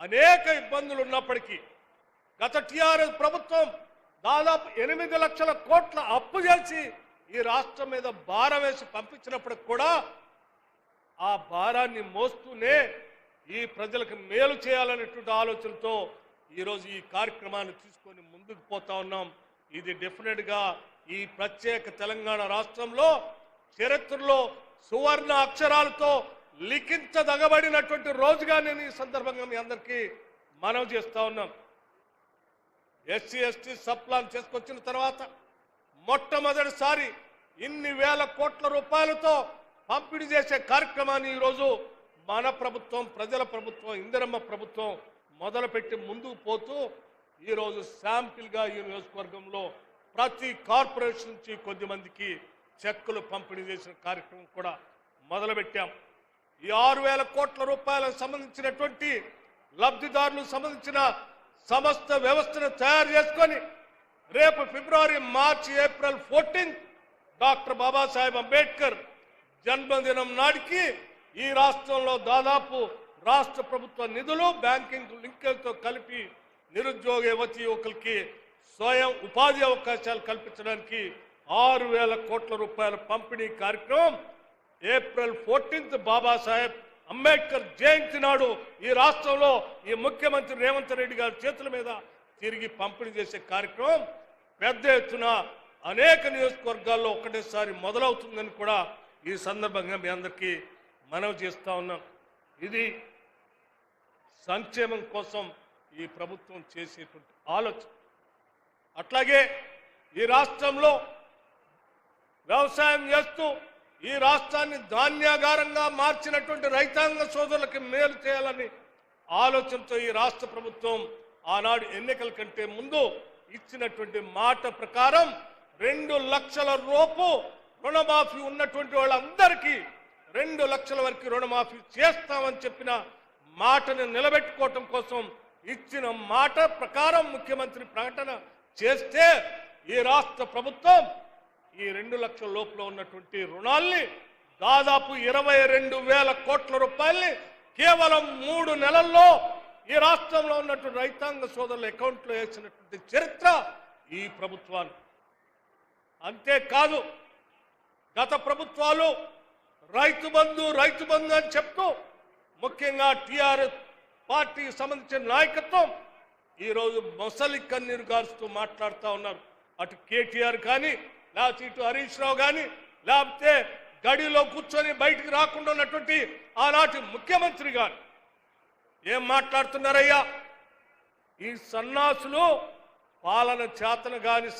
అనేక ఇబ్బందులు ఉన్నప్పటికీ గత టీఆర్ఎస్ ప్రభుత్వం దాదాపు 8 లక్షల కోట్ల అప్పు చేసి ఈ రాష్ట్రం మీద భారం వేసి పంపించినప్పటికి కూడా ఆ భారాన్ని మోస్తూనే ఈ ప్రజలకు మేలు చేయాలనేటువంటి ఆలోచనతో ఈరోజు ఈ కార్యక్రమాన్ని తీసుకొని ముందుకు పోతా ఉన్నాం. ఇది డెఫినెట్గా ఈ ప్రత్యేక తెలంగాణ రాష్ట్రంలో చరిత్రలో సువర్ణ అక్షరాలతో లిఖించదగబడినటువంటి రోజుగా నేను ఈ సందర్భంగా మీ అందరికీ మనవి చేస్తా ఉన్నాం. ఎస్సీ ఎస్టీ సబ్ ప్లాన్ చేసుకొచ్చిన తర్వాత మొట్టమొదటిసారి ఇన్ని వేల కోట్ల రూపాయలతో పంపిణీ చేసే కార్యక్రమాన్ని ఈరోజు మన ప్రభుత్వం, ప్రజల ప్రభుత్వం, ఇందిరమ్మ ప్రభుత్వం మొదలుపెట్టి ముందుకు పోతూ ఈరోజు శాంపిల్గా ఈ నియోజకవర్గంలో ప్రతి కార్పొరేషన్ నుంచి కొద్దిమందికి చెక్కులు పంపిణీ చేసిన కార్యక్రమం కూడా మొదలుపెట్టాం. ఈ 6,000 కోట్ల రూపాయలకు సంబంధించినటువంటి లబ్ధిదారులకు సంబంధించిన సమస్త వ్యవస్థను తయారు చేసుకొని రేపు ఫిబ్రవరి, మార్చి, ఏప్రిల్ 14 డాక్టర్ బాబాసాహెబ్ అంబేద్కర్ జన్మదినం నాటికి ఈ రాష్ట్రంలో దాదాపు రాష్ట్ర ప్రభుత్వ నిధులు బ్యాంకింగ్ లింకులతో కలిపి నిరుద్యోగ యువతీయువకులకి స్వయం ఉపాధి అవకాశాలు కల్పించడానికి 6,000 కోట్ల రూపాయల పంపిణీ కార్యక్రమం ఏప్రిల్ 14 బాబాసాహెబ్ అంబేద్కర్ జయంతి నాడు ఈ రాష్ట్రంలో ఈ ముఖ్యమంత్రి రేవంత్ రెడ్డి గారి చేతుల మీద తిరిగి పంపిణీ చేసే కార్యక్రమం పెద్ద ఎత్తున అనేక నియోజకవర్గాల్లో ఒకటేసారి మొదలవుతుందని కూడా ఈ సందర్భంగా మీ అందరికీ మనవి చేస్తా ఉన్నాం. ఇది సంక్షేమం కోసం ఈ ప్రభుత్వం చేసేటువంటి ఆలోచన. అట్లాగే ఈ రాష్ట్రంలో వ్యవసాయం చేస్తూ ఈ రాష్ట్రాన్ని ధాన్యాగారంగా మార్చినటువంటి రైతాంగ సోదరులకి మేలు చేయాలని ఆలోచనతో ఈ రాష్ట్ర ప్రభుత్వం ఆనాడు ఎన్నికల కంటే ముందు ఇచ్చినటువంటి మాట ప్రకారం 2 లక్షల రూపు రుణమాఫీ ఉన్నటువంటి వాళ్ళందరికీ 2 లక్షల వరకు రుణమాఫీ చేస్తామని చెప్పిన మాటను నిలబెట్టుకోవటం కోసం ఇచ్చిన మాట ప్రకారం ముఖ్యమంత్రి ప్రకటన చేస్తే ఈ రాష్ట్ర ప్రభుత్వం ఈ 2 లక్షల లోపల ఉన్నటువంటి రుణాల్ని దాదాపు 22,000 కోట్ల రూపాయల్ని కేవలం 3 నెలల్లో ఈ రాష్ట్రంలో ఉన్నటువంటి రైతాంగ సోదరుల అకౌంట్లో వేసినటువంటి చరిత్ర ఈ ప్రభుత్వాలు. అంతేకాదు గత ప్రభుత్వాలు రైతు బంధు అని చెప్తూ ముఖ్యంగా టీఆర్ఎస్ పార్టీకి సంబంధించిన నాయకత్వం ఈరోజు మొసలి కన్నీరు గారుస్తూ మాట్లాడుతూ ఉన్నారు. అటు కేటీఆర్ కానీ, లేకపోతే ఇటు హరీష్ రావు కానీ, లేకపోతే గడిలో కూర్చొని బయటికి రాకుండా ఉన్నటువంటి ఆనాటి ముఖ్యమంత్రి గారు ఏం మాట్లాడుతున్నారయ్యా? ఈ సన్నాసులు పాలన చేతన గాని